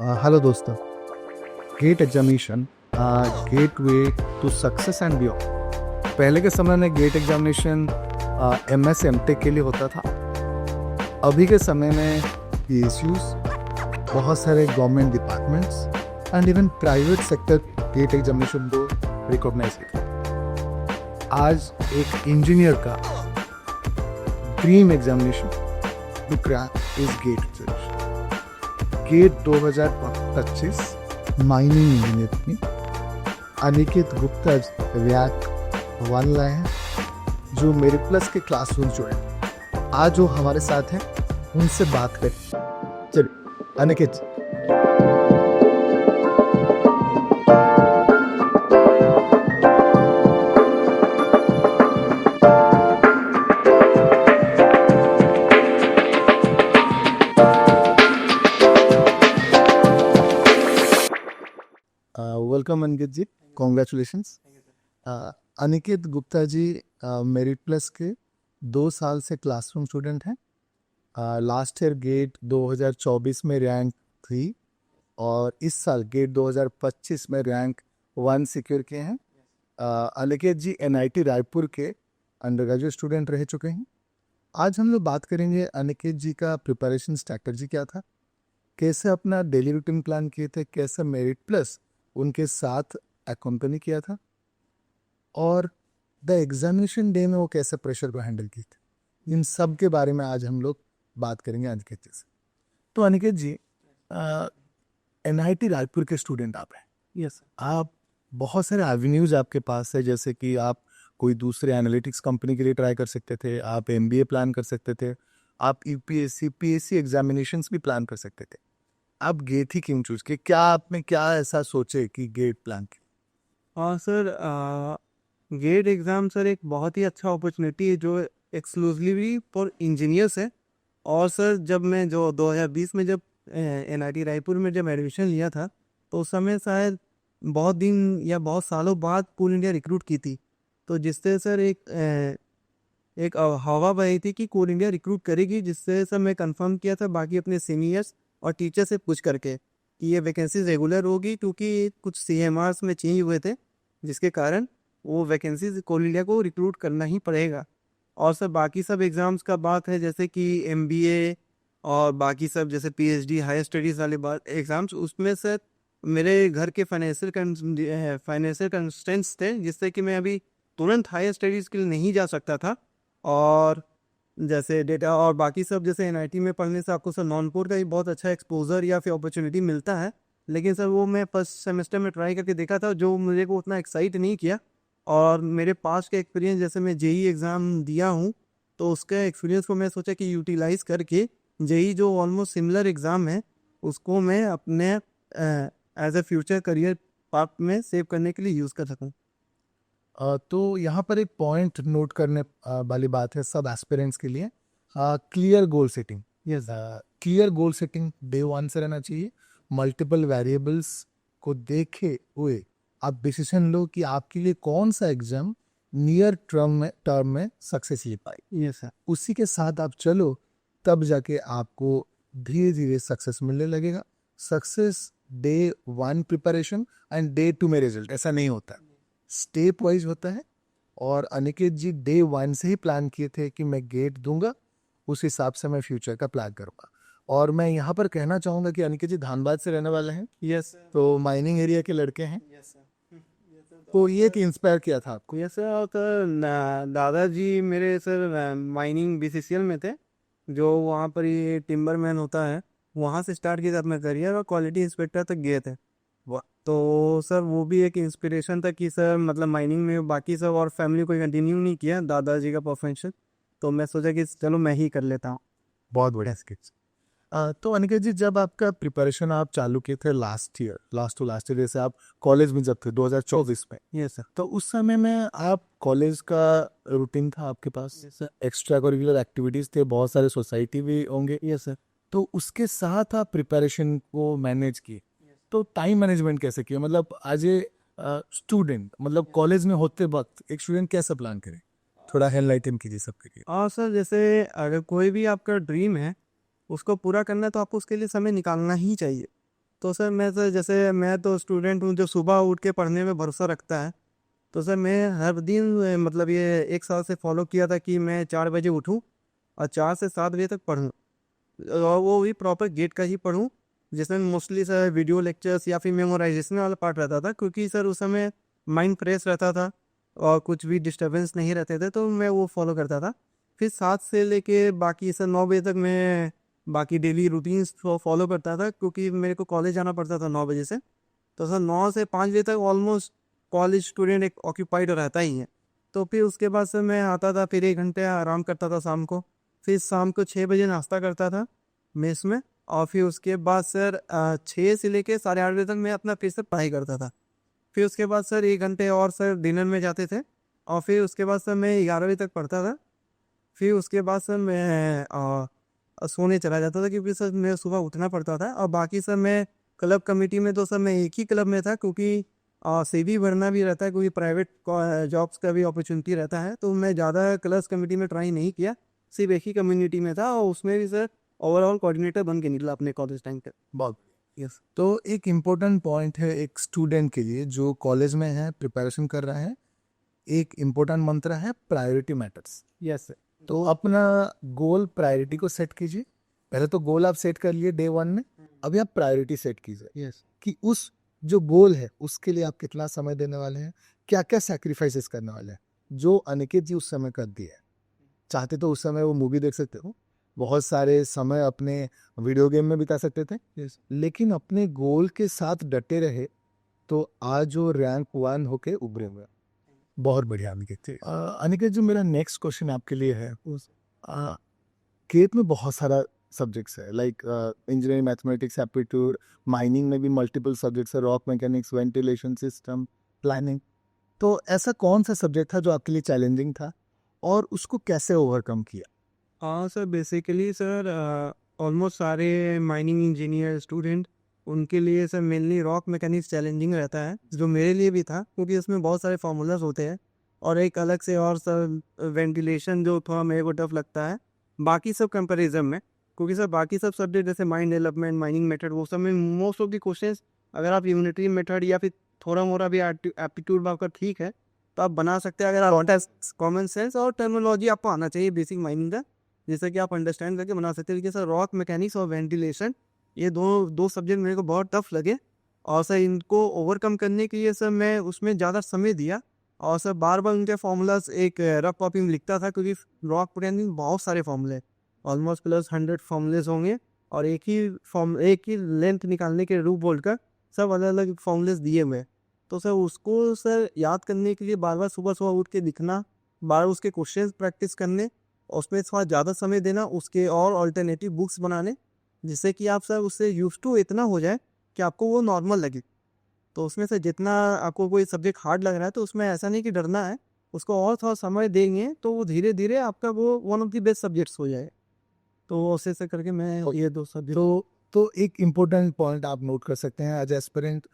Hello दोस्तों। GATE examination GATE way to success and beyond. पहले के समय में गेट एग्जामिनेशन एमएस एमटेक के लिए होता था। अभी के समय में पीएसयूज, बहुत सारे government departments and even private sector GATE examination को रिकॉग्नाइज किया। आज एक इंजीनियर का dream examination to crack is GATE examination. GATE 2025 mining engineer में अनिकेत गुप्ता रैंक 1 लाए हैं, जो मेरे प्लस के क्लासरूम स्टूडेंट आज जो हमारे साथ हैं उनसे बात करें। चलिए अनिकेत, वेलकम अनिकेत जी, congratulations. Aniket Gupta ji merit plus के 2 साल से क्लासरूम स्टूडेंट हैं। लास्ट ईयर गेट 2024 में रैंक 3 और इस साल गेट 2025 में रैंक 1 सिक्योर किए हैं। अनिकेत जी एनआईटी रायपुर के अंडर ग्रेजुएट स्टूडेंट रह चुके हैं। आज हम लोग बात करेंगे अनिकेत जी का प्रिपरेशन स्ट्रैटेजी क्या था, कैसे अपना डेली रूटीन प्लान किए थे, कैसे मेरिट प्लस उनके साथ अकम्पनी किया था, और द एग्जामिनेशन डे में वो कैसे प्रेशर को हैंडल की थी। इन सब के बारे में आज हम लोग बात करेंगे अनिकेत जी से। तो अनिकेत जी, एनआईटी रायपुर के स्टूडेंट आप हैं। यस आप बहुत सारे एवेन्यूज आपके पास है, जैसे कि आप कोई दूसरे एनालिटिक्स कंपनी के लिए ट्राई कर सकते थे, आप एमबीए प्लान कर सकते थे, आप यूपीएससी पीएससी एग्जामिनेशंस भी प्लान कर सकते थे। आप गेट ही क्यों चूज किए? क्या आप में क्या ऐसा सोचे कि गेट प्लान किया? हाँ सर, गेट एग्ज़ाम सर एक बहुत ही अच्छा अपॉर्चुनिटी है जो एक्सक्लूसिवली फॉर इंजीनियर्स है। और सर जब मैं जो 2020 में जब एनआईटी रायपुर में जब एडमिशन लिया था, तो उस समय शायद बहुत दिन या बहुत सालों बाद पूल इंडिया रिक्रूट की थी। तो जिससे सर एक हवा बही थी कि कोल इंडिया रिक्रूट करेगी, जिससे सर मैं कंफर्म किया था बाकी अपने सीनियर्स और टीचर से पूछ करके कि ये वैकेंसीज रेगुलर होगी, क्योंकि कुछ सीएमआरस में चेंज हुए थे, जिसके कारण वो वैकेंसीज कोल इंडिया को रिक्रूट करना ही पड़ेगा। और सर बाकी सब एग्ज़ाम्स का बात है, जैसे कि एमबीए और बाकी सब जैसे पीएचडी हायर स्टडीज़ वाले बात एग्ज़ाम्स, उसमें सर मेरे घर के फाइनेंशियल कंस्ट्रेंट्स थे, जिससे कि मैं अभी तुरंत हायर स्टडीज़ के लिए नहीं जा सकता था। और जैसे डेटा और बाकी सब जैसे एनआईटी में पढ़ने से आपको सर नॉनकोर का ही बहुत अच्छा एक्सपोजर या फिर अपॉर्चुनिटी मिलता है। लेकिन सर वो मैं फर्स्ट सेमेस्टर में ट्राई करके देखा था, जो मुझे को उतना एक्साइट नहीं किया। और मेरे पास के एक्सपीरियंस, जैसे मैं जेई एग्ज़ाम दिया हूँ, तो उसके एक्सपीरियंस को मैं सोचा कि यूटिलाइज़ करके जेई जो ऑलमोस्ट सिमिलर एग्ज़ाम है, उसको मैं अपने as a future career path में सेव करने के लिए यूज़ कर सकूँ। तो यहाँ पर एक पॉइंट नोट करने वाली बात है सब एस्पिरेंट्स के लिए, clear goal setting. Yes clear goal setting day 1 से रहना चाहिए। मल्टीपल वेरिएबल्स को देखे हुए आप डिसीजन लो कि आपके लिए कौन सा एग्जाम नियर टर्म में सक्सेस ले पाए। Yes sir. उसी के साथ आप चलो, तब जाके आपको धीरे धीरे सक्सेस मिलने लगेगा। Success day 1 preparation and day 2 में रिजल्ट ऐसा नहीं होता, स्टेप वाइज होता है। और अनिकेत जी डे 1 से ही प्लान किए थे कि मैं गेट दूंगा, उस हिसाब से मैं फ्यूचर का प्लान करूंगा। और मैं यहाँ पर कहना चाहूंगा कि अनिकेत जी धानबाद से रहने वाले हैं, यस सर। तो माइनिंग एरिया के लड़के हैं। Yes sir. तो ये कि इंस्पायर किया था आपको? Yes sir. और सर दादाजी मेरे सर माइनिंग बीसीसीएल में थे, जो वहाँ पर ये टिम्बरमैन होता है, वहाँ से स्टार्ट किया था अपना करियर और क्वालिटी इंस्पेक्टर तक गए थे। वाह। तो सर वो भी एक इंस्पिरेशन था कि सर मतलब माइनिंग में बाकी सब और फैमिली को कंटिन्यू नहीं किया दादाजी का प्रोफेशन, तो मैं सोचा कि चलो मैं ही कर लेता हूँ। बहुत बढ़िया स्किट्स। तो अनिकेत जी, जब आपका प्रिपरेशन आप चालू किए थे last year, last to last year, जैसे आप कॉलेज में जब थे 2024 में, यस सर। तो उस समय में आप कॉलेज का रूटीन था आपके पास, yes sir. Extra curricular activities थे, बहुत सारे सोसाइटी भी होंगे, यस सर। तो उसके साथ आप प्रिपरेशन को मैनेज किए। तो टाइम मैनेजमेंट कैसे किया? मतलब एज ए स्टूडेंट, मतलब कॉलेज में होते वक्त एक स्टूडेंट कैसे प्लान करे? थोड़ा हेडलाइटिंग कीजिए सबके लिए। और सर जैसे अगर कोई भी आपका ड्रीम है उसको पूरा करना है, तो आपको उसके लिए समय निकालना ही चाहिए। तो सर मैं सर जैसे मैं तो स्टूडेंट हूँ जो सुबह उठ के पढ़ने में भरोसा रखता है। तो सर मैं हर दिन मतलब ये 1 साल से फॉलो किया था कि मैं 4 बजे उठूँ और 4 से 7 बजे तक पढूँ, और वो भी प्रॉपर गेट का ही पढूँ, जिसमें मोस्टली सर वीडियो लेक्चर्स या फिर मेमोराइजेशन वाला पार्ट रहता था, क्योंकि सर उस समय माइंड फ्रेश रहता था और कुछ भी डिस्टर्बेंस नहीं रहते थे, तो मैं वो फॉलो करता था। फिर 7 से लेके बाकी सर 9 बजे तक मैं बाकी डेली रूटीन्स फॉलो करता था, क्योंकि मेरे को कॉलेज जाना पड़ता था 9 बजे से। तो सर 9 से 5 बजे तक ऑलमोस्ट कॉलेज स्टूडेंट एक ऑक्यूपाइड रहता ही है। तो फिर उसके बाद से मैं आता था, फिर 1 घंटे आराम करता था शाम को। फिर शाम को 6 बजे नाश्ता करता था मेस में, और फिर उसके बाद सर 6 से लेके साढ़े 8 बजे तक मैं अपना फिर से पढ़ाई करता था। फिर उसके बाद सर 1 घंटे और सर डिनर में जाते थे, और फिर उसके बाद सर मैं 11 बजे तक पढ़ता था। फिर उसके बाद सर मैं सोने चला जाता था, क्योंकि सर मैं सुबह उठना पड़ता था। और बाकी सर मैं क्लब कमेटी में, तो सर मैं एक ही क्लब में था, क्योंकि सीवी भरना भी रहता है, क्योंकि प्राइवेट जॉब्स का भी अपॉर्चुनिटी रहता है। तो मैं ज़्यादा क्लब्स कमेटी में ट्राई नहीं किया, सिर्फ एक ही कम्युनिटी में था, और उसमें भी सर ओवरऑल कोऑर्डिनेटर बन के निकला अपने कॉलेज टाइम पे। बहुत यस। तो एक इम्पोर्टेंट पॉइंट है एक स्टूडेंट के लिए जो कॉलेज में है, प्रिपरेशन कर रहा है। एक इम्पोर्टेंट मंत्र है प्रायोरिटी मैटर्स। Yes sir. तो अपना गोल प्रायोरिटी को सेट कीजिए। पहले तो गोल आप सेट कर लिए डे 1 में, अभी आप प्रायोरिटी सेट कीजिए यस। कि उस जो गोल है उसके लिए आप कितना समय देने वाले हैं, क्या क्या सैक्रिफाइसेस करने वाले हैं, जो अनिकेत जी उस समय कर दिए हैं। चाहते तो उस समय वो मूवी देख सकते हो, बहुत सारे समय अपने वीडियो गेम में बिता सकते थे, यस। लेकिन अपने गोल के साथ डटे रहे, तो आज वो रैंक 1 होके उभरे हुए हैं। बहुत बढ़िया अनिकेत जी। अनिकेत जो मेरा नेक्स्ट क्वेश्चन आपके लिए है, केट में बहुत सारा सब्जेक्ट्स है, like engineering, mathematics, aptitude, mining में भी मल्टीपल सब्जेक्ट्स है, rock mechanics, ventilation system, planning. तो ऐसा कौन सा सब्जेक्ट था जो आपके लिए चैलेंजिंग था और उसको कैसे ओवरकम किया? हाँ सर, बेसिकली सर ऑलमोस्ट सारे माइनिंग इंजीनियर स्टूडेंट, उनके लिए sir mainly rock mechanics challenging रहता है, जो मेरे लिए भी था, क्योंकि उसमें बहुत सारे फार्मूलाज होते हैं। और एक अलग से और सर वेंटिलेशन जो थोड़ा मेरे को टफ लगता है बाकी सब कंपैरिजन में, क्योंकि सर बाकी सब सब्जेक्ट जैसे माइन डेवलपमेंट, माइनिंग मेथड, वो सब में मोस्ट ऑफ द क्वेश्चंस अगर आप यूनिटरी मेथड या फिर थोड़ा मोड़ा भी एप्टीट्यूड आपका ठीक है तो आप बना सकते हैं, अगर आप कॉमन सेंस और टर्मिनोलॉजी आपको आना चाहिए बेसिक माइनिंग का, जैसे कि आप अंडरस्टैंड करके बना सकते हैं। लेकिन सर रॉक मैकेनिक्स और वेंटिलेशन, ये दो दो सब्जेक्ट मेरे को बहुत टफ लगे, और सर इनको ओवरकम करने के लिए सर मैं उसमें ज़्यादा समय दिया, और सर बार बार उनके फॉर्मूलाज एक रफ कॉपी में लिखता था, क्योंकि रॉक मैकेनिक्स में बहुत सारे फॉर्मूले, ऑलमोस्ट प्लस 100 फॉर्मूलेज होंगे, और एक ही लेंथ निकालने के रूप बोल कर सब अलग अलग फॉर्मूलेज दिए हुए हैं। तो सर उसको सर याद करने के लिए बार बार सुबह सुबह उठ के लिखना, बार उसके क्वेश्चंस प्रैक्टिस करने, और उसमें थोड़ा ज़्यादा समय देना, उसके और अल्टरनेटिव बुक्स बनाने, जिससे कि आप सर उससे यूज टू इतना हो जाए कि आपको वो नॉर्मल लगे। तो उसमें से जितना आपको कोई सब्जेक्ट हार्ड लग रहा है, तो उसमें ऐसा नहीं कि डरना है, उसको और थोड़ा समय देंगे तो वो धीरे धीरे आपका वो one of the best subjects हो जाए। तो ऐसे ऐसे करके मैं ये 2 सब्जेक्ट। तो एक इम्पोर्टेंट पॉइंट आप नोट कर सकते हैं एज एस्पिरेंट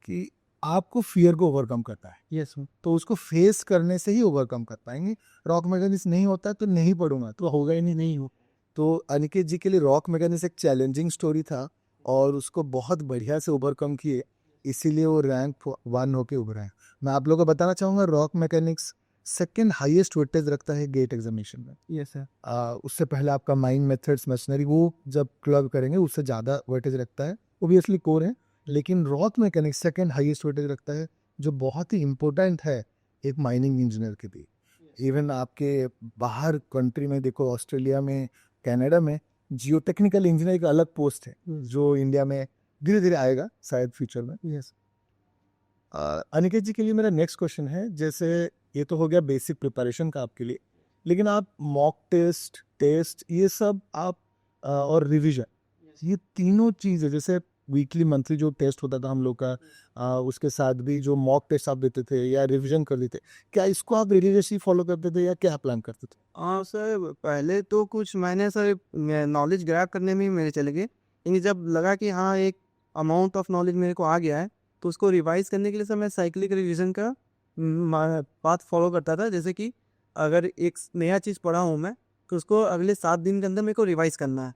कि आपको फियर को ओवरकम करता है, यस सर। तो उसको फेस करने से ही ओवरकम कर पाएंगे। रॉक मैकेनिक्स नहीं होता तो नहीं पढ़ूंगा तो होगा ही नहीं। नहीं हो। तो अनिकेत जी के लिए रॉक मैकेनिक्स एक चैलेंजिंग स्टोरी था और उसको बहुत बढ़िया से ओवरकम किए, इसीलिए वो रैंक 1 होके उभरे हैं। मैं आप लोगों को बताना चाहूँगा rock mechanics second highest weightage रखता है गेट एग्जामिनेशन में। Yes sir. उससे पहले आपका माइन मेथड्स, मशीनरी, वो जब क्लब करेंगे उससे ज़्यादा वेटेज रखता है, ओबियसली कोर है, लेकिन rock mechanics second highest weightage रखता है, जो बहुत ही इंपॉर्टेंट है एक माइनिंग इंजीनियर के लिए। इवन आपके बाहर कंट्री में देखो, ऑस्ट्रेलिया में, कनाडा में जियो टेक्निकल इंजीनियर का अलग पोस्ट है जो इंडिया में धीरे धीरे आएगा शायद फ्यूचर में। यस। अनिकेत जी के लिए मेरा नेक्स्ट क्वेश्चन है, जैसे ये तो हो गया बेसिक प्रिपरेशन का आपके लिए, लेकिन आप मॉक टेस्ट, टेस्ट, ये सब आप और रिवीजन, ये तीनों चीज़ें, जैसे वीकली मंथली जो टेस्ट होता था हम लोग का, उसके साथ भी जो मॉक टेस्ट आप देते थे या रिवीजन कर देते, क्या इसको आप रिलीजियसली फॉलो करते थे या क्या प्लान करते थे? हाँ सर, पहले तो कुछ मैंने सर नॉलेज ग्रैब करने में ही मेरे चले गए, लेकिन जब लगा कि हाँ एक अमाउंट ऑफ नॉलेज मेरे को आ गया है, तो उसको रिवाइज करने के लिए सर मैं साइक्लिक रिवीजन का पाथ फॉलो करता था। जैसे कि अगर एक नया चीज़ पढ़ा हूँ मैं, तो उसको अगले 7 दिन के अंदर मेरे को रिवाइज करना है,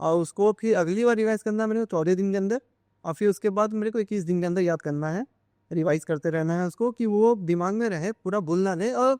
और उसको फिर अगली बार रिवाइज करना है मेरे को 14 दिन के अंदर, और फिर उसके बाद मेरे को 21 दिन के अंदर याद करना है, रिवाइज करते रहना है उसको कि वो दिमाग में रहे, पूरा भूल ना रहे। और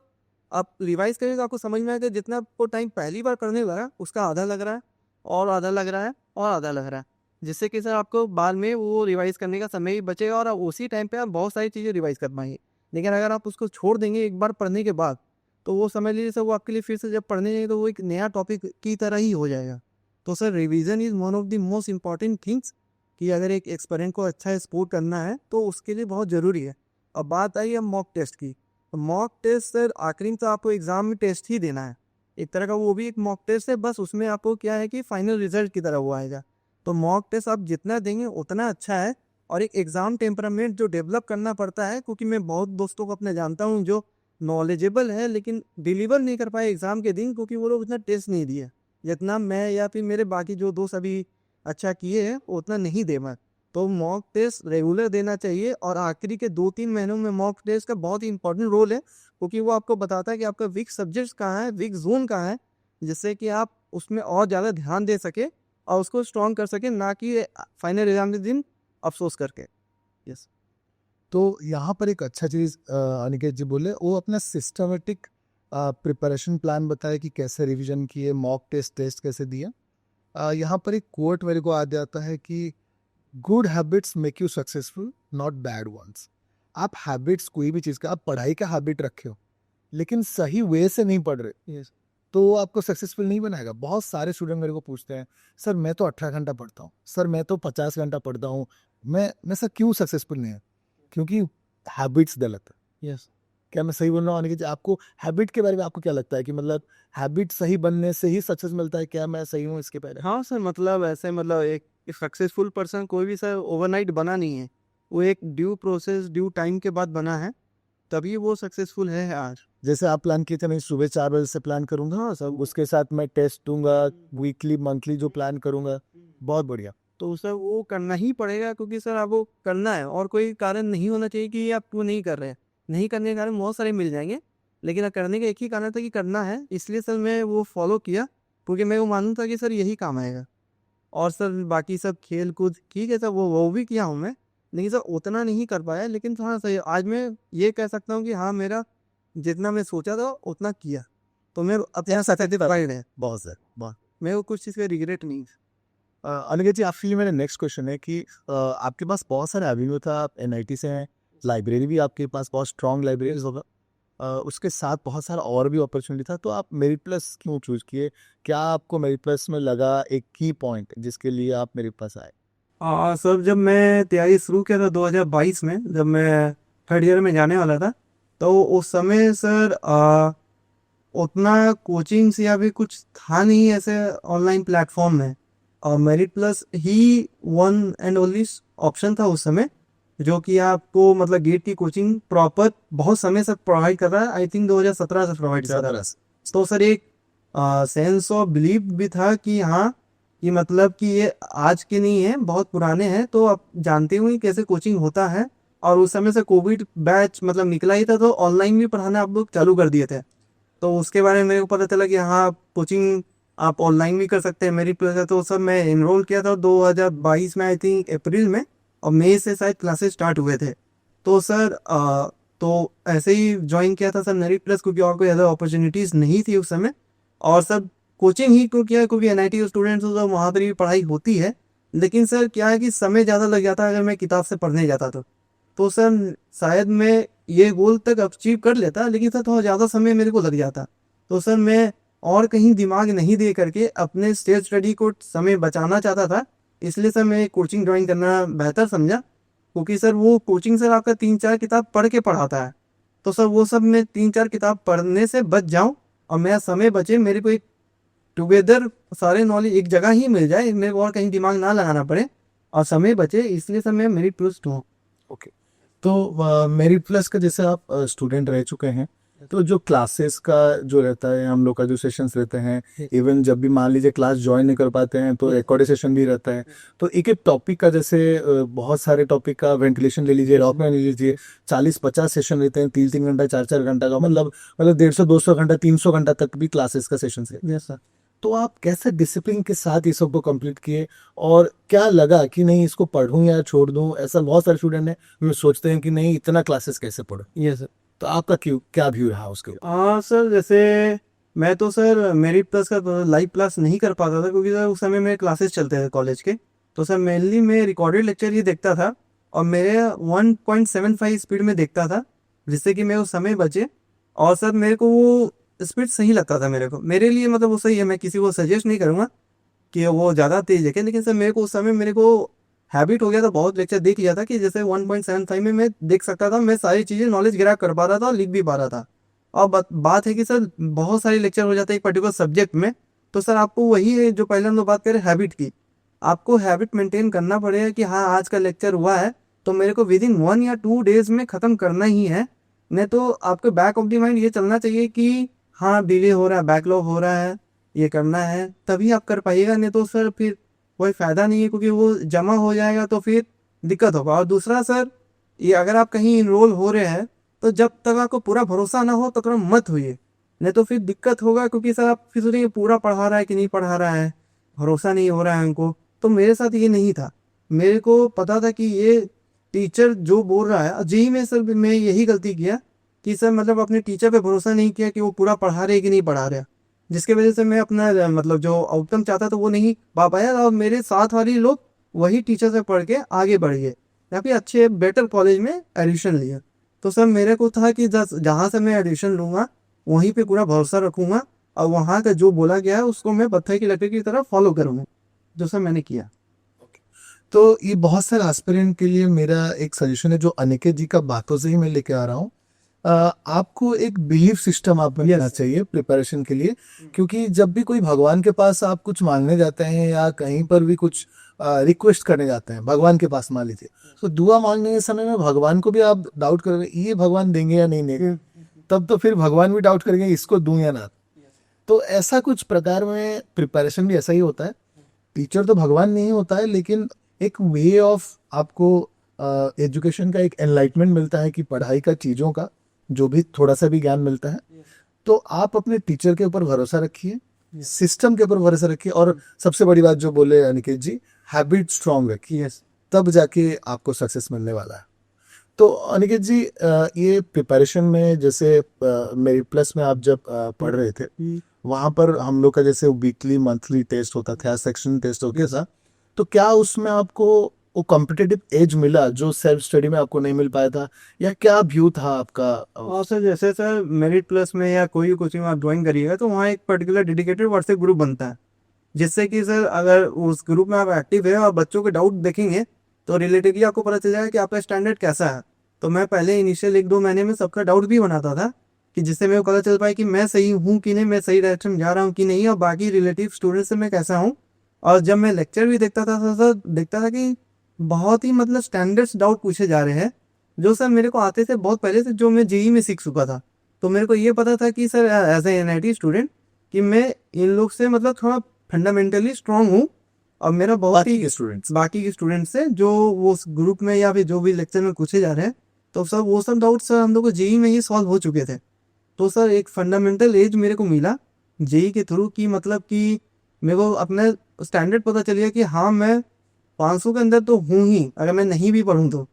आप रिवाइज करेंगे तो आपको समझ में आएगा जितना आपको टाइम पहली बार करने लगा उसका आधा लग रहा है, और आधा लग रहा है, और आधा लग रहा है, जिससे कि सर आपको बाद में वो रिवाइज करने का समय भी बचेगा और आप उसी टाइम पे आप बहुत सारी चीज़ें रिवाइज कर पाएंगे। लेकिन अगर आप उसको छोड़ देंगे एक बार पढ़ने के बाद, तो वो समझ लीजिए सर वो आपके लिए फिर से जब पढ़ने जाएंगे तो वो एक नया टॉपिक की तरह ही हो जाएगा। तो sir revision is one of the most important things कि अगर एक एक्सपेरिमेंट को अच्छा सपोर्ट करना है तो उसके लिए बहुत ज़रूरी है। अब बात आई है मॉक टेस्ट की। तो मॉक टेस्ट सर आखिरी में तो आपको एग्ज़ाम में टेस्ट ही देना है, एक तरह का वो भी एक मॉक टेस्ट है, बस उसमें आपको क्या है कि फाइनल रिजल्ट की तरह वो आएगा। तो मॉक टेस्ट आप जितना देंगे उतना अच्छा है। और एक एग्ज़ाम टेम्परामेंट जो डेवलप करना पड़ता है, क्योंकि मैं बहुत दोस्तों को अपने जानता हूँ जो नॉलेजेबल है लेकिन डिलीवर नहीं कर पाए एग्ज़ाम के दिन, क्योंकि वो लोग उतना टेस्ट नहीं दिए जितना मैं या फिर मेरे बाकी जो दोस्त अभी अच्छा किए हैं उतना नहीं दे पाए। तो मॉक टेस्ट रेगुलर देना चाहिए, और आखिरी के 2-3 महीनों में मॉक टेस्ट का बहुत ही इंपॉर्टेंट रोल है, क्योंकि वो आपको बताता है कि आपका वीक सब्जेक्ट्स कहाँ है, वीक जोन कहाँ है, जिससे कि आप उसमें और ज़्यादा ध्यान दे सके और उसको स्ट्रॉन्ग कर सके, ना कि फाइनल एग्जाम के दिन अफसोस करके। यस। तो यहाँ पर एक अच्छा चीज़ अनिकेत जी बोले, वो अपना सिस्टमेटिक प्रिपरेशन प्लान बताया कि कैसे रिवीजन किए, मॉक टेस्ट कैसे दिए। यहाँ पर एक कोट मेरे को याद आता है कि good habits make you successful, not bad ones. आप हैबिट्स कोई भी चीज़ का, आप पढ़ाई का हैबिट रखे हो लेकिन सही वे से नहीं पढ़ रहे, यस। तो वो आपको सक्सेसफुल नहीं बनाएगा। बहुत सारे स्टूडेंट मेरे को पूछते हैं, सर मैं तो 18 घंटा पढ़ता हूँ, सर मैं तो 50 घंटा पढ़ता हूँ, मैं सर क्यों सक्सेसफुल नहीं है? क्योंकि हैबिट्स गलत है। यस। क्या मैं सही बोल रहा हूँ अनिकेत जी? आपको हैबिट के बारे में आपको क्या लगता है कि मतलब हैबिट सही बनने से ही सक्सेस मिलता है? क्या मैं सही हूँ इसके पहले? हाँ सर, मतलब ऐसे मतलब एक सक्सेसफुल पर्सन कोई भी सर ओवरनाइट बना नहीं है, वो एक ड्यू प्रोसेस ड्यू टाइम के बाद बना है, तभी वो सक्सेसफुल है आज। जैसे आप प्लान किए थे, मैं सुबह 4 बजे से प्लान करूंगा, हाँ सर। उसके साथ मैं टेस्ट दूंगा, वीकली मंथली जो प्लान करूंगा। बहुत बढ़िया। तो सर वो करना ही पड़ेगा, क्योंकि सर आपको करना है और कोई कारण नहीं होना चाहिए कि आप वो नहीं कर रहे हैं। नहीं करने के कारण बहुत सारे मिल जाएंगे, लेकिन करने का एक ही कारण था कि करना है, इसलिए सर मैं वो फॉलो किया, क्योंकि मैं वो मानूँ था कि सर यही काम आएगा। और सर बाकी सब खेल कूद ठीक है सर, वो भी किया हूँ मैं, लेकिन सर उतना नहीं कर पाया। लेकिन हाँ सही, आज मैं ये कह सकता हूँ कि हाँ मेरा जितना मैं सोचा था उतना किया, तो मैं अब यहाँ सेटिस्फाइड है। बहुत सर, बहुत। मेरे को कुछ चीज़ का रिग्रेट नहीं है। अनिकेत जी, आपके लिए मेरा नेक्स्ट क्वेश्चन है कि आपके पास बहुत सारे एवेन्यू था, आप एनआईटी से हैं, लाइब्रेरी भी आपके पास बहुत स्ट्रॉन्ग लाइब्रेरीज होगा, उसके साथ बहुत सारा और भी अपॉर्चुनिटी था, तो आप मेरिट प्लस क्यों चूज किए? क्या आपको मेरिट प्लस में लगा एक की पॉइंट जिसके लिए आप मेरे पास आए? सर जब मैं तैयारी शुरू किया था 2022 में, जब मैं थर्ड ईयर में जाने वाला था, तो उस समय सर उतना कोचिंग्स या भी कुछ था नहीं ऐसे ऑनलाइन प्लेटफॉर्म में, और merit plus he one and only option था उस समय, जो कि आपको मतलब गेट की कोचिंग प्रॉपर बहुत समय से प्रोवाइड कर रहा है। आई थिंक 2017 से प्रोवाइड कर रहा है। तो सर एक सेंस ऑफ बिलीफ भी था कि हाँ, ये मतलब कि ये आज के नहीं है, बहुत पुराने हैं, तो आप जानते हुए कैसे कोचिंग होता है। और उस समय से कोविड बैच मतलब निकला ही था, तो ऑनलाइन भी पढ़ाना आप लोग चालू कर दिए थे। तो उसके बारे में मेरे को पता चला कि हाँ कोचिंग आप ऑनलाइन भी कर सकते हैं मेरी प्लस है। तो सर मैं एनरोल किया था 2022 में, आई थिंक अप्रैल में, और मई से शायद क्लासेस स्टार्ट हुए थे। तो सर तो ऐसे ही ज्वाइन किया था सर मेरिट प्लस, क्योंकि और कोई अदर अपॉर्चुनिटीज़ नहीं थी उस समय। और सब कोचिंग ही क्यों किया, क्योंकि एनआईटी स्टूडेंट्स तो वहाँ पर भी पढ़ाई होती है, लेकिन सर क्या है कि समय ज़्यादा लग जाता है अगर मैं किताब से पढ़ने जाता तो सर शायद मैं ये गोल तक अचीव कर लेता, लेकिन सर थोड़ा ज़्यादा समय मेरे को लग जाता। तो सर मैं और कहीं दिमाग नहीं दे करके अपने स्टेज स्टडी को समय बचाना चाहता था, इसलिए सर मैं कोचिंग ज्वाइन करना बेहतर समझा, क्योंकि सर वो कोचिंग सर आपका 3-4 किताब पढ़ के पढ़ाता है। तो सर वो सब मैं 3-4 किताब पढ़ने से बच जाऊं और मेरा समय बचे, मेरे को एक टुगेदर सारे नॉलेज एक जगह ही मिल जाए, मेरे को और कहीं दिमाग ना लगाना पड़े और समय बचे, इसलिए सर मैं मेरिट प्लस हूँ। ओके। तो मेरिट प्लस का जैसे आप स्टूडेंट रह चुके हैं, तो जो क्लासेस का जो रहता है, हम लोग का जो सेशंस रहते हैं, इवन जब भी मान लीजिए क्लास ज्वाइन नहीं कर पाते हैं तो रिकॉर्डेड सेशन भी रहता है, तो एक एक टॉपिक का जैसे बहुत सारे टॉपिक का वेंटिलेशन ले लीजिए, रॉक में ले लीजिए, 40-50 सेशन रहते हैं, 3-3 घंटा 4-4 घंटा का, मतलब 150-200 घंटा 300 घंटा तक भी क्लासेस का सेशन है। Yes sir. तो आप कैसे डिसिप्लिन के साथ ये सब को कंप्लीट किए, और क्या लगा कि नहीं इसको पढ़ूं या छोड़ दूं? ऐसा बहुत सारे स्टूडेंट हैं जो सोचते हैं कि नहीं इतना क्लासेस कैसे पढ़ो, ये सर। तो आपका क्यों क्या व्यू रहा उसके ऊपर? हाँ सर, जैसे मैं तो सर मेरिट प्लस का लाइव क्लास नहीं कर पाता था, क्योंकि सर उस समय मेरे क्लासेस चलते थे कॉलेज के। तो सर मेनली मैं रिकॉर्डेड लेक्चर ही देखता था, और मेरे 1.75 स्पीड में देखता था, जिससे कि मैं उस समय बचे। और सर मेरे को वो स्पीड सही लगता था, मेरे लिए मतलब वो सही है। मैं किसी को सजेस्ट नहीं करूँगा कि वो ज़्यादा तेज देखे, लेकिन सर मेरे को उस समय मेरे को हैबिट हो गया था, बहुत लेक्चर देख लिया था कि जैसे 1.75 में मैं देख सकता था, मैं सारी चीज़ें नॉलेज ग्रैब कर पा रहा था और लिख भी पा रहा था। और बात है कि सर बहुत सारे लेक्चर हो जाते हैं एक पर्टिकुलर सब्जेक्ट में। तो सर आपको वही है जो पहले हम लोग बात करें हैबिट की, आपको हैबिट मेंटेन करना पड़ेगा कि हाँ आज का लेक्चर हुआ है तो मेरे को विद इन 1 या 2 डेज में ख़त्म करना ही है। नहीं तो आपके बैक ऑफ द माइंड ये चलना चाहिए कि हाँ डिले हो रहा है, बैकलॉग हो रहा है, ये करना है, तभी आप कर पाइएगा। नहीं तो सर फिर कोई फ़ायदा नहीं है, क्योंकि वो जमा हो जाएगा तो फिर दिक्कत होगा। और दूसरा सर, ये अगर आप कहीं इनरोल हो रहे हैं तो जब तक आपको पूरा भरोसा ना हो तब तक मत होइए, नहीं तो फिर दिक्कत होगा। क्योंकि सर आप फिर सोचेंगे पूरा पढ़ा रहा है कि नहीं पढ़ा रहा है, भरोसा नहीं हो रहा है हमको। तो मेरे साथ ये नहीं था, मेरे को पता था कि ये टीचर जो बोल रहा है। जी में सर मैं यही गलती किया कि सर मतलब अपने टीचर पे भरोसा नहीं किया कि वो पूरा पढ़ा रहे कि नहीं पढ़ा रहे, जिसके वजह से मैं अपना मतलब जो आउटकम चाहता था वो नहीं पा पाया। और मेरे साथ वाले लोग वही टीचर से पढ़ के आगे बढ़ गए, या फिर अच्छे बेटर कॉलेज में एडमिशन लिया। तो सर मेरे को था कि जहाँ से मैं एडमिशन लूँगा वहीं पे पूरा भरोसा रखूँगा, और वहाँ का जो बोला गया है उसको मैं पत्थर की लकड़ी की तरह फॉलो करूँगा, जो सर मैंने किया। तो ये बहुत सारे एस्पिरेंट के लिए मेरा एक सजेशन है जो अनिकेत जी का बातों से ही मैं लेके आ रहा हूँ। आपको एक बिलीफ सिस्टम आप में रखना चाहिए प्रिपरेशन के लिए, क्योंकि जब भी कोई भगवान के पास आप कुछ मांगने जाते हैं या कहीं पर भी कुछ रिक्वेस्ट करने जाते हैं भगवान के पास, मान लीजिए, तो दुआ मांगने के समय में भगवान को भी आप डाउट करोगे ये भगवान देंगे या नहीं देंगे, तब तो फिर भगवान भी डाउट करेंगे इसको दूं या ना। तो ऐसा कुछ प्रकार में प्रिपरेशन भी ऐसा ही होता है। टीचर तो भगवान नहीं होता है, लेकिन एक वे ऑफ आपको एजुकेशन का एक एनलाइटमेंट मिलता है कि पढ़ाई का चीज़ों का जो भी थोड़ा सा भी ज्ञान मिलता है। तो आप अपने टीचर के ऊपर भरोसा रखिए, सिस्टम के ऊपर भरोसा रखिए, और सबसे बड़ी बात जो बोले अनिकेत जी, हैबिट स्ट्रांग रखिए, तब जाके आपको सक्सेस मिलने वाला है। तो अनिकेत जी, ये प्रिपरेशन में जैसे मेरिट प्लस में आप जब पढ़ रहे थे, वहाँ पर हम लोग का जैसे वीकली मंथली टेस्ट होता था, सेक्शन टेस्ट होता था, तो क्या उसमें आपको वो कॉम्पिटिटिव एज मिला जो सेल्फ स्टडी में आपको नहीं मिल पाया था, या क्या व्यू था आपका? और सर जैसे सर मेरिट प्लस में या कोई कोचिंग में आप ज्वाइन करिएगा तो वहाँ एक पर्टिकुलर डेडिकेटेड व्हाट्सएप ग्रुप बनता है, जिससे कि सर अगर उस ग्रुप में आप एक्टिव है और बच्चों के डाउट देखेंगे तो रिलेटिवली आपको पता चल जाएगा कि आपका स्टैंडर्ड कैसा है। तो मैं पहले इनिशियल 1-2 महीने में सबका डाउट भी बनाता था, कि जिससे मेरे को पता चल पाए कि मैं सही हूँ कि नहीं, मैं सही डायरेक्शन जा रहा हूँ कि नहीं, और बाकी रिलेटिव स्टूडेंट से मैं कैसा हूँ। और जब मैं लेक्चर भी देखता था तो सर देखता था कि बहुत ही मतलब स्टैंडर्ड्स डाउट पूछे जा रहे हैं, जो सर मेरे को आते थे बहुत पहले से, जो मैं जेई में सीख चुका था। तो मेरे को ये पता था कि sir as a NIT student कि मैं इन लोग से मतलब थोड़ा फंडामेंटली स्ट्रांग हूँ। और मेरा बहुत ही बाकी के स्टूडेंट से जो वो ग्रुप में या फिर जो भी लेक्चर में पूछे जा रहे हैं, तो सर वो सब डाउट सर हम लोग को जेई में ही सॉल्व हो चुके थे। तो सर एक फंडामेंटल एज मेरे को मिला जेई के थ्रू, की मतलब कि मेरे को अपना स्टैंडर्ड पता चल गया कि हाँ मैं 500 के अंदर तो हूँ ही, अगर मैं नहीं भी पढ़ूँ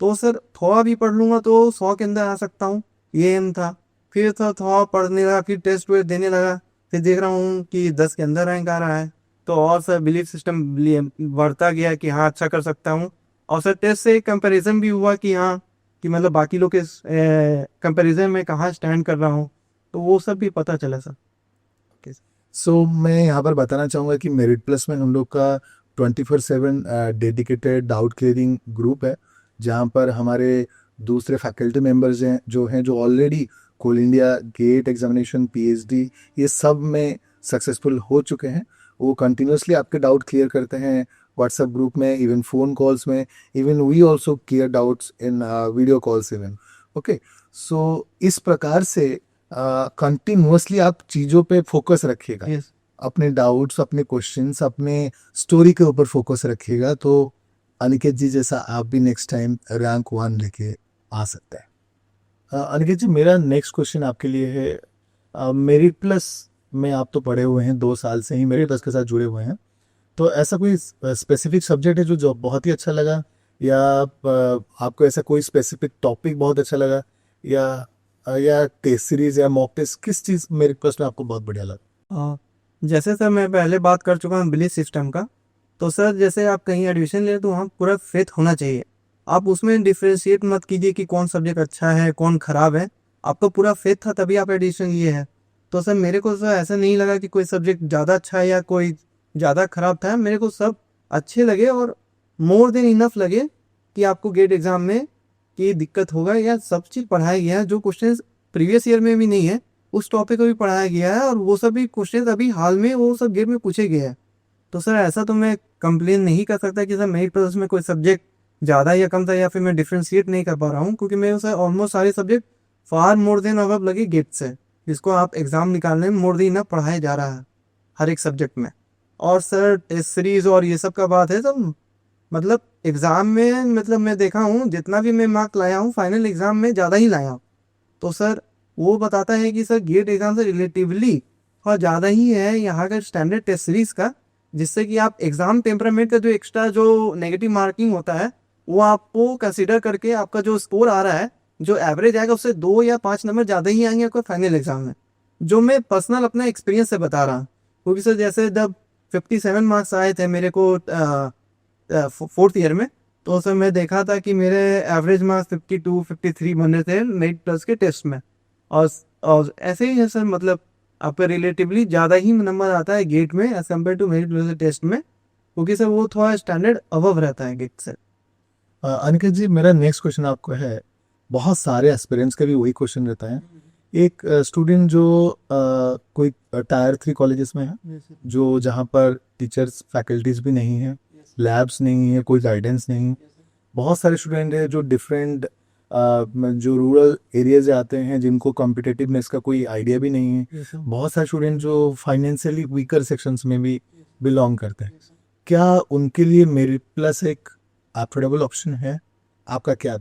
तो सर थोड़ा भी पढ़ लूँगा तो 100 के अंदर आ सकता हूँ, ये एम था। फिर सर थोड़ा पढ़ने लगा, फिर टेस्ट वेस्ट देने लगा, फिर देख रहा हूँ कि 10 के अंदर रैंक आ रहा है, तो और सर बिलीफ सिस्टम बढ़ता गया कि हाँ अच्छा कर सकता हूँ। और सर टेस्ट से कंपैरिजन भी हुआ कि हाँ कि मतलब बाकी लोग के कंपैरिजन में कहाँ स्टैंड कर रहा हूँ, तो वो सब भी पता चला सर। सो मैं यहाँ पर बताना चाहूँगा कि मेरिट प्लस में हम लोग का 24/7 डेडिकेटेड डाउट क्लियरिंग ग्रुप है, जहाँ पर हमारे दूसरे फैकल्टी मेंबर्स हैं जो ऑलरेडी कोल इंडिया गेट एग्जामिनेशन, पीएचडी, ये सब में सक्सेसफुल हो चुके हैं। वो कंटिन्यूसली आपके डाउट क्लियर करते हैं व्हाट्सएप ग्रुप में, इवन फ़ोन कॉल्स में, even we also clear doubts in video calls even. Okay, so इस प्रकार से कंटिन्यूअसली आप चीज़ों पे फोकस रखिएगा, Yes. अपने डाउट्स, अपने क्वेश्चंस, अपने स्टोरी के ऊपर फोकस रखिएगा, तो अनिकेत जी जैसा आप भी नेक्स्ट टाइम रैंक 1 लेके आ सकते हैं। अनिकेत जी, मेरा नेक्स्ट क्वेश्चन आपके लिए है, मेरिट प्लस में आप तो पढ़े हुए हैं, 2 साल से ही मेरिट प्लस के साथ जुड़े हुए हैं, तो ऐसा कोई स्पेसिफिक सब्जेक्ट है जो बहुत ही अच्छा लगा, या आपको ऐसा कोई स्पेसिफिक टॉपिक बहुत अच्छा लगा, या टेस्ट सीरीज या मॉक टेस्ट, किस चीज़ मेरिट प्लस में आपको बहुत बढ़िया लगा? जैसे सर मैं पहले बात कर चुका हूँ बिलीफ सिस्टम का। तो सर जैसे आप कहीं एडमिशन ले तो वहाँ पूरा फेथ होना चाहिए। आप उसमें डिफ्रेंशिएट मत कीजिए कि कौन सब्जेक्ट अच्छा है कौन खराब है। आपको पूरा फेथ था तभी आप एडमिशन लिए हैं। तो सर मेरे को सर ऐसा नहीं लगा कि कोई सब्जेक्ट ज़्यादा अच्छा है या कोई ज़्यादा खराब था। मेरे को सब अच्छे लगे और मोर देन इनफ लगे कि आपको गेट एग्जाम में की दिक्कत होगा, या सब चीज़ पढ़ाया गया है जो क्वेश्चन प्रीवियस ईयर में भी नहीं है उस टॉपिक को भी पढ़ाया गया है, और वो सब भी क्वेश्चन अभी हाल में वो सब गेट में पूछे गए हैं। तो सर ऐसा तो मैं कंप्लेन नहीं कर सकता कि सर मेरी प्रोसेस में कोई सब्जेक्ट ज़्यादा या कम था, या फिर मैं डिफ्रेंशिएट नहीं कर पा रहा हूँ, क्योंकि मेरे सर ऑलमोस्ट सारे सब्जेक्ट फार मोर देन अबव लगे गेट से, जिसको आप एग्जाम निकालने में मोर देन पढ़ाया जा रहा है हर एक सब्जेक्ट में। और सर टेस्ट सीरीज और ये सब का बात है तो मतलब एग्जाम में मतलब मैं देखा हूँ जितना भी मैं मार्क लाया हूँ फाइनल एग्जाम में ज़्यादा ही लाया हूँ। तो सर वो बताता है कि सर गेट एग्जाम से रिलेटिवली और ज़्यादा ही है यहाँ का स्टैंडर्ड टेस्ट सीरीज का, जिससे कि आप एग्जाम टेम्परामेंट का जो एक्स्ट्रा जो नेगेटिव मार्किंग होता है वो आपको कंसिडर करके आपका जो स्कोर आ रहा है जो एवरेज आएगा उससे 2 या 5 नंबर ज़्यादा ही आएंगे आपको फाइनल एग्जाम में। जो मैं पर्सनल अपना एक्सपीरियंस से बता रहा हूँ, क्योंकि सर जैसे जब 57 मार्क्स आए थे मेरे को 4th ईयर में, तो सर मैं देखा था कि मेरे एवरेज मार्क्स 52 53 बने थे मेरिट प्लस के टेस्ट में। और ऐसे ही है सर, मतलब आपका रिलेटिवली ज़्यादा ही नंबर आता है गेट में as compared to merit plus test में, क्योंकि सर वो थोड़ा स्टैंडर्ड अबव रहता है गेट से। अनिकेत जी, मेरा नेक्स्ट क्वेश्चन आपको है, बहुत सारे एस्पिरेंट्स का भी वही क्वेश्चन रहता है। एक स्टूडेंट जो कोई टायर 3 कॉलेजेस में है, जो जहाँ पर टीचर्स फैकल्टीज भी नहीं है, लैब्स नहीं है, कोई गाइडेंस नहीं, बहुत सारे स्टूडेंट हैं जो डिफरेंट जो रूरल एरियाज आते हैं जिनको कॉम्पिटिटिवनेस का कोई आइडिया भी नहीं है, बहुत सारे स्टूडेंट जो फाइनेंशियली वीकर सेक्शंस में भी बिलोंग करते हैं, क्या उनके लिए मेरिट प्लस एक अफोर्डेबल ऑप्शन है? आपका क्या?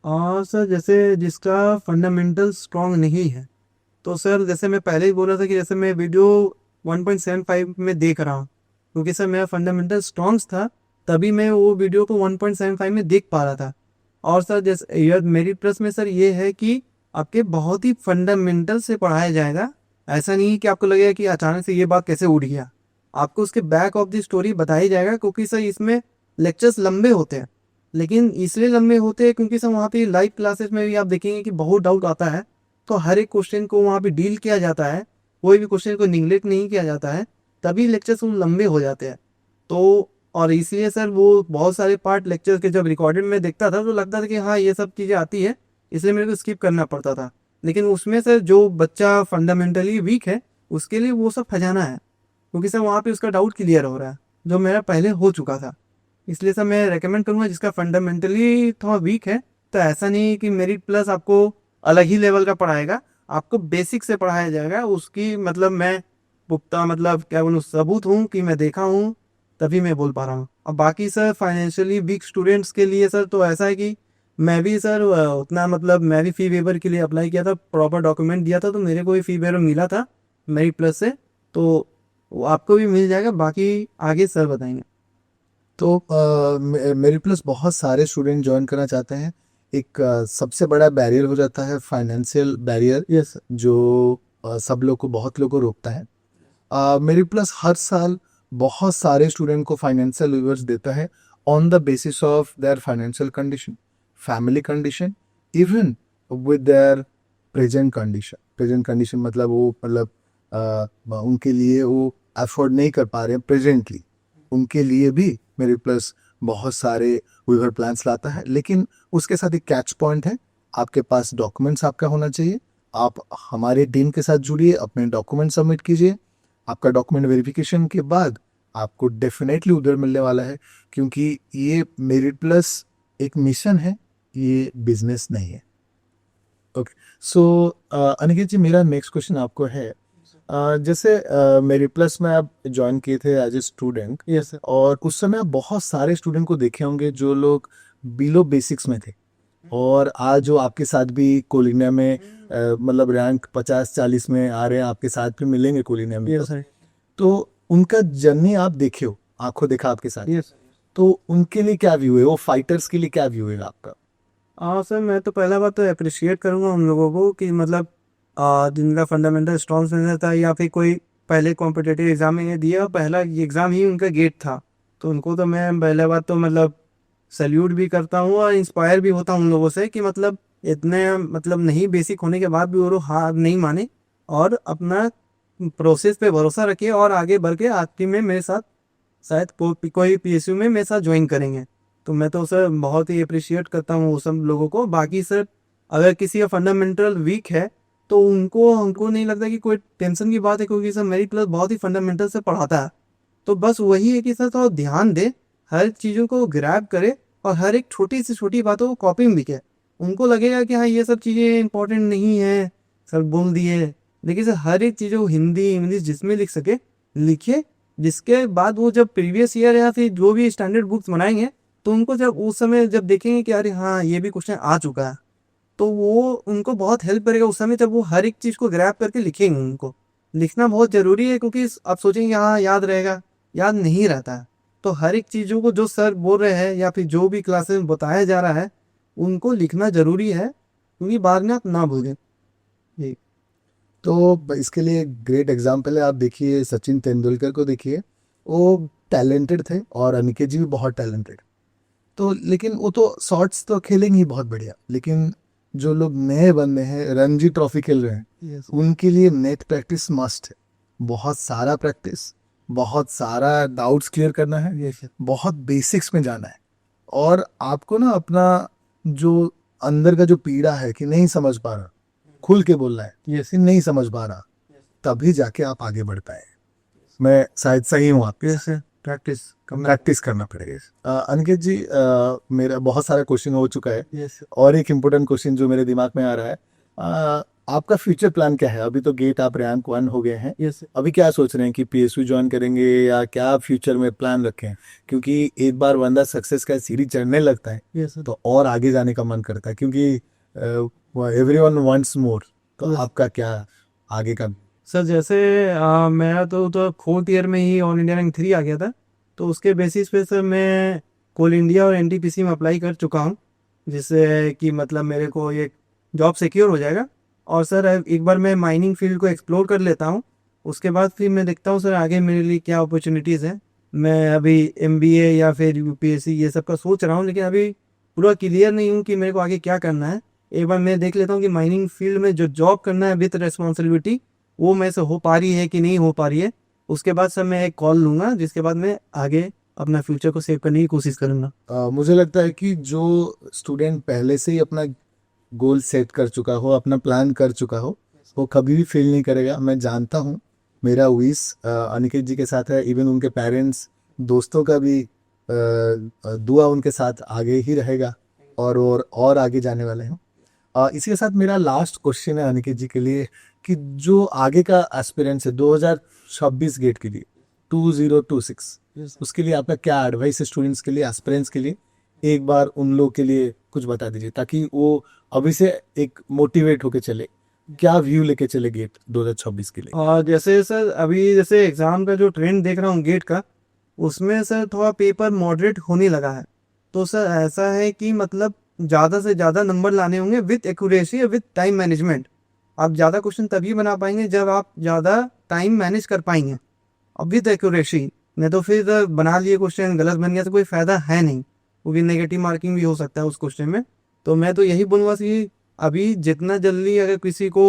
और सर जैसे जिसका फंडामेंटल स्ट्रांग नहीं है, तो सर जैसे मैं पहले ही बोला था कि जैसे मैं वीडियो 1.75 में देख रहा हूँ, क्योंकि सर मेरा फंडामेंटल स्ट्रांग था तभी मैं वो वीडियो को 1.75 में देख पा रहा था। और सर जैसे यार मेरिट प्लस में सर ये है कि आपके बहुत ही फंडामेंटल से पढ़ाया जाएगा। ऐसा नहीं है कि आपको लगेगा कि अचानक से ये बात कैसे उठ गया, आपको उसके बैक ऑफ द स्टोरी बताई जाएगा, क्योंकि सर इसमें लेक्चर्स लंबे होते हैं। लेकिन इसलिए लंबे होते हैं क्योंकि सर वहाँ पे लाइव क्लासेस में भी आप देखेंगे कि बहुत डाउट आता है, तो हर एक क्वेश्चन को वहाँ पे डील किया जाता है, कोई भी क्वेश्चन को निगलेक्ट नहीं किया जाता है, तभी लेक्चर्स लंबे हो जाते हैं। तो और इसलिए सर वो बहुत सारे पार्ट लेक्चर के जब रिकॉर्डेड में देखता था तो लगता था कि हाँ ये सब चीज़ें आती है, इसलिए मेरे को स्किप करना पड़ता था। लेकिन उसमें सर जो बच्चा फंडामेंटली वीक है उसके लिए वो सब खजाना है, क्योंकि सर वहाँ पे उसका डाउट क्लियर हो रहा है जो मेरा पहले हो चुका था। इसलिए सर मैं रेकमेंड करूँगा जिसका फंडामेंटली थोड़ा वीक है, तो ऐसा नहीं कि मेरिट प्लस आपको अलग ही लेवल का पढ़ाएगा, आपको बेसिक से पढ़ाया जाएगा। उसकी मतलब मैं पुख्ता मतलब क्या बोलूँ सबूत हूँ कि मैं देखा हूँ तभी मैं बोल पा रहा हूँ। और बाकी सर फाइनेंशियली वीक स्टूडेंट्स के लिए सर तो ऐसा है कि मैं भी सर उतना मतलब मैं भी फ़ी वेवर के लिए अप्लाई किया था, प्रॉपर डॉक्यूमेंट दिया था, तो मेरे को भी फ़ी वेवर मिला था मेरिट प्लस से, तो वो आपको भी मिल जाएगा। बाकी आगे सर बताएंगे। तो मेरिट प्लस बहुत सारे स्टूडेंट ज्वाइन करना चाहते हैं, एक सबसे बड़ा बैरियर हो जाता है फाइनेंशियल बैरियर, यस जो सब लोग को बहुत लोग को रोकता है। मेरिट प्लस हर साल बहुत सारे स्टूडेंट को फाइनेंशियल लीवर्स देता है on the basis of their financial condition, family condition, even with their present condition. Present condition मतलब वो मतलब उनके लिए वो अफोर्ड नहीं कर पा रहे हैं प्रेजेंटली, उनके लिए भी मेरिट प्लस बहुत सारे वीवर प्लान्स लाता है। लेकिन उसके साथ एक कैच पॉइंट है, आपके पास डॉक्यूमेंट्स आपका होना चाहिए। आप हमारे टीम के साथ जुड़िए, अपने डॉक्यूमेंट सबमिट कीजिए, आपका डॉक्यूमेंट वेरिफिकेशन के बाद आपको डेफिनेटली उधर मिलने वाला है, क्योंकि ये मेरिट प्लस एक मिशन है, ये बिजनेस नहीं है। ओके, सो अनिकेत जी, मेरा नेक्स्ट क्वेश्चन आपको है, जैसे मेरिट प्लस में आप ज्वाइन किए थे एज ए स्टूडेंट, यस और उस समय आप बहुत सारे स्टूडेंट को देखे होंगे जो लोग बिलो बेसिक्स में थे, और आज जो आपके साथ भी कोल इंडिया में मतलब रैंक 50-40 में आ रहे हैं, आपके साथ भी मिलेंगे कोल इंडिया में। Yes sir. तो उनका जर्नी आप देखे हो, आंखों देखा आपके साथ, यस। तो उनके लिए क्या व्यू है, वो फाइटर्स के लिए क्या व्यू है आपका? हाँ सर, मैं तो पहला बात तो अप्रिशिएट करूँगा उन लोगों को कि मतलब जिनका फंडामेंटल स्ट्रॉन्ग नहीं था या फिर कोई पहले कॉम्पिटेटिव एग्जाम में दिया, पहला एग्ज़ाम ही उनका गेट था, तो उनको तो मैं पहले बात तो मतलब सैल्यूट भी करता हूँ और इंस्पायर भी होता हूँ उन लोगों से कि मतलब इतने मतलब नहीं बेसिक होने के बाद भी वो लोग हार नहीं माने और अपना प्रोसेस पे भरोसा रखे और आगे बढ़ के आखिरी में मेरे साथ शायद कोई पीएसयू में मेरे साथ ज्वाइन करेंगे। तो मैं तो सर बहुत ही अप्रिशिएट करता हूँ वो सब लोगों को। बाकी सर अगर किसी का फंडामेंटल वीक है तो उनको हमको नहीं लगता कि कोई टेंशन की बात है, क्योंकि सर मेरी क्लास बहुत ही फंडामेंटल से पढ़ाता है। तो बस वही है कि सर थोड़ा ध्यान दे, हर चीज़ों को ग्रैब करे और हर एक छोटी से छोटी बातों को कॉपी में लिखे। उनको लगेगा कि हाँ ये सब चीज़ें इंपॉर्टेंट नहीं है, सर बोल दिए, लेकिन सर हर एक चीज़ को हिंदी इंग्लिश जिसमें लिख सके लिखे। जिसके बाद वो जब प्रीवियस ईयर या फिर जो भी स्टैंडर्ड बुक्स बनाएंगे तो उनको जब उस समय जब देखेंगे कि अरे हाँ ये भी क्वेश्चन आ चुका है, तो वो उनको बहुत हेल्प करेगा उस समय जब वो हर एक चीज़ को ग्रैब करके लिखेंगे। उनको लिखना बहुत ज़रूरी है, क्योंकि आप सोचेंगे हाँ याद रहेगा, याद नहीं रहता है। तो हर एक चीज़ों को जो सर बोल रहे हैं या फिर जो भी क्लासेस में बताया जा रहा है उनको लिखना ज़रूरी है, क्योंकि बाद में आप ना भूलें। जी। तो इसके लिए ग्रेट एग्जाम्पल है, आप देखिए सचिन तेंदुलकर को देखिए, वो टैलेंटेड थे और अनिकेत जी भी बहुत टैलेंटेड। तो लेकिन वो तो शॉट्स तो खेलेंगे ही बहुत बढ़िया, लेकिन जो लोग नए बंदे हैं रणजी ट्रॉफी खेल रहे हैं, यस। उनके लिए नेट प्रैक्टिस मस्ट है। बहुत सारा प्रैक्टिस, बहुत सारा डाउट्स क्लियर करना है, यस। बहुत बेसिक्स में जाना है। और आपको ना अपना जो अंदर का जो पीड़ा है कि नहीं समझ पा रहा, खुल के बोलना है, यस। कि नहीं समझ पा रहा, तभी जाके आप आगे बढ़ पाए। मैं शायद सही हूँ आपके? यस सर, प्रैक्टिस प्रैक्टिस करना पड़ेगा। अनिकेत जी, मेरा बहुत सारा क्वेश्चन हो चुका है, यस। और एक इम्पोर्टेंट क्वेश्चन जो मेरे दिमाग में आ रहा है, आपका फ्यूचर प्लान क्या है? अभी तो गेट आप रैंक 1 हो गए हैं, यस। अभी क्या सोच रहे हैं कि पीएसयू ज्वाइन करेंगे या क्या फ्यूचर में प्लान रखें? क्योंकि एक बार बंदा सक्सेस का सीढ़ी चढ़ने लगता है यस। तो और आगे जाने का मन करता है, क्योंकि एवरीवन वांट्स मोर। तो Yes. आपका क्या आगे का? सर जैसे मेरा तो 4th ईयर में ही ऑल इंडिया रैंक 3 आ गया था, तो उसके बेसिस पे सर मैं कोल इंडिया और एनटीपीसी में अप्लाई कर चुका हूँ, जिससे कि मतलब मेरे को ये जॉब सिक्योर हो जाएगा। और सर एक बार मैं माइनिंग फील्ड को एक्सप्लोर कर लेता हूँ, उसके बाद फिर मैं देखता हूँ सर आगे मेरे लिए क्या अपॉर्चुनिटीज़ हैं। मैं अभी एमबीए या फिर यूपीएससी ये सब का सोच रहा हूँ, लेकिन अभी पूरा क्लियर नहीं हूँ कि मेरे को आगे क्या करना है। एक बार मैं देख लेता हूँ कि माइनिंग फील्ड में जो जॉब करना है विथ रिस्पॉन्सिबिलिटी वो मेरे से हो पा रही है कि नहीं हो पा रही है। उसके बाद सर मैं एक कॉल लूँगा, जिसके बाद मैं आगे अपना फ्यूचर को सेव करने की कोशिश करूँगा। मुझे लगता है कि जो स्टूडेंट पहले से ही अपना गोल सेट कर चुका हो, अपना प्लान कर चुका हो, वो कभी भी फेल नहीं करेगा। मैं जानता हूँ, मेरा विश अनिकेत जी के साथ है, इवन उनके पेरेंट्स दोस्तों का भी दुआ उनके साथ आगे ही रहेगा, और आगे जाने वाले हैं। इसी के साथ मेरा लास्ट क्वेश्चन है अनिकेत जी के लिए, कि जो आगे का एस्पिरेंस है 2026 गेट के लिए, 2026, उसके लिए आपका क्या एडवाइस है स्टूडेंट्स के लिए, एस्पिरेंट्स के लिए? एक बार उन लोग के लिए कुछ बता दीजिए, ताकि वो अभी से एक मोटिवेट होके चले, क्या व्यू लेके चले गेट 2026 के लिए? और जैसे सर अभी जैसे एग्ज़ाम का जो ट्रेंड देख रहा हूँ गेट का, उसमें सर थोड़ा पेपर मॉडरेट होने लगा है। तो सर ऐसा है कि मतलब ज़्यादा से ज़्यादा नंबर लाने होंगे विथ एक्यूरेसी और विथ टाइम मैनेजमेंट। आप ज़्यादा क्वेश्चन तभी बना पाएंगे जब आप ज़्यादा टाइम मैनेज कर पाएंगे और विथ एक्यूरेसी। नहीं तो फिर बना लिए क्वेश्चन गलत बन गया तो कोई फ़ायदा है नहीं, क्योंकि नेगेटिव मार्किंग भी हो सकता है उस क्वेश्चन में। तो मैं तो यही बोलूँगा कि अभी जितना जल्दी अगर किसी को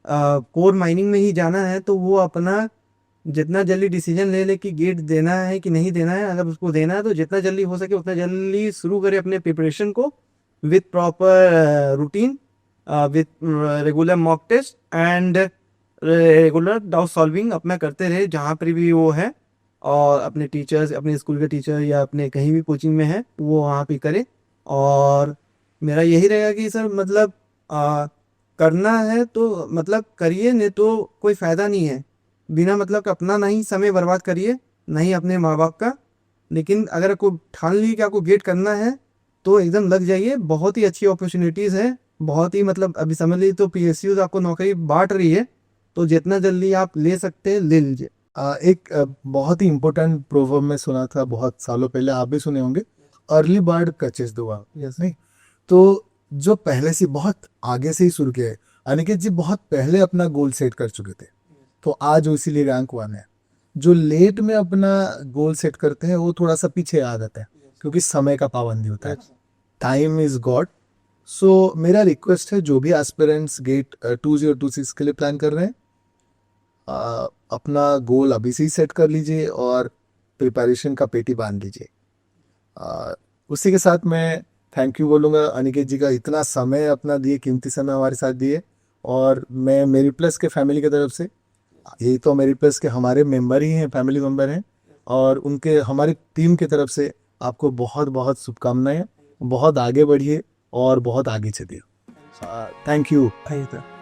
कोर माइनिंग में ही जाना है तो वो अपना जितना जल्दी डिसीजन ले ले कि गेट देना है कि नहीं देना है। अगर उसको देना है तो जितना जल्दी हो सके उतना जल्दी शुरू करे अपने प्रिपरेशन को with proper routine, with regular mock test and regular doubt solving अपना करते रहे जहाँ पर भी वो है। और अपने टीचर्स, अपने स्कूल के टीचर या अपने कहीं भी कोचिंग में है वो वहाँ पे करे। और मेरा यही रहेगा कि सर मतलब करना है तो मतलब करिए, नहीं तो कोई फ़ायदा नहीं है। बिना मतलब का अपना नहीं समय बर्बाद करिए, नहीं अपने माँ बाप का। लेकिन अगर आपको ठान ली कि आपको गेट करना है तो एकदम लग जाइए, बहुत ही अच्छी अपॉर्चुनिटीज़ है, बहुत ही मतलब अभी समझ लीजिए तो पीएसयूज आपको नौकरी बांट रही है, तो जितना जल्दी आप ले सकते हैं ले लीजिए। एक बहुत ही इम्पोर्टेंट प्रोवर्ब में सुना था बहुत सालों पहले, आप भी सुने होंगे, early bird catches the worm. Yes. नहीं, तो जो पहले से बहुत आगे से ही शुरू किया है, अनिकेत जी बहुत पहले अपना गोल सेट कर चुके थे, तो आज वो इसीलिए रैंक 1 है। जो लेट में अपना गोल सेट करते हैं वो थोड़ा सा पीछे आ जाता है, क्योंकि समय का पाबंदी होता है, टाइम इज गॉड। सो मेरा रिक्वेस्ट है, जो भी एस्पिरेंट्स गेट 2026 के लिए प्लान कर रहे हैं, अपना गोल अभी से ही सेट कर लीजिए और प्रिपरेशन का पेटी बांध लीजिए। उसी के साथ मैं थैंक यू बोलूँगा अनिकेत जी का, इतना समय अपना दिए, कीमती समय हमारे साथ दिए। और मैं मेरी प्लस के फैमिली की तरफ से, यही तो मेरी प्लस के हमारे मेंबर ही हैं, फैमिली मेंबर हैं, और उनके हमारी टीम की तरफ से आपको बहुत बहुत शुभकामनाएं। बहुत आगे बढ़िए और बहुत आगे चलिए। Thank you. Thank you sir.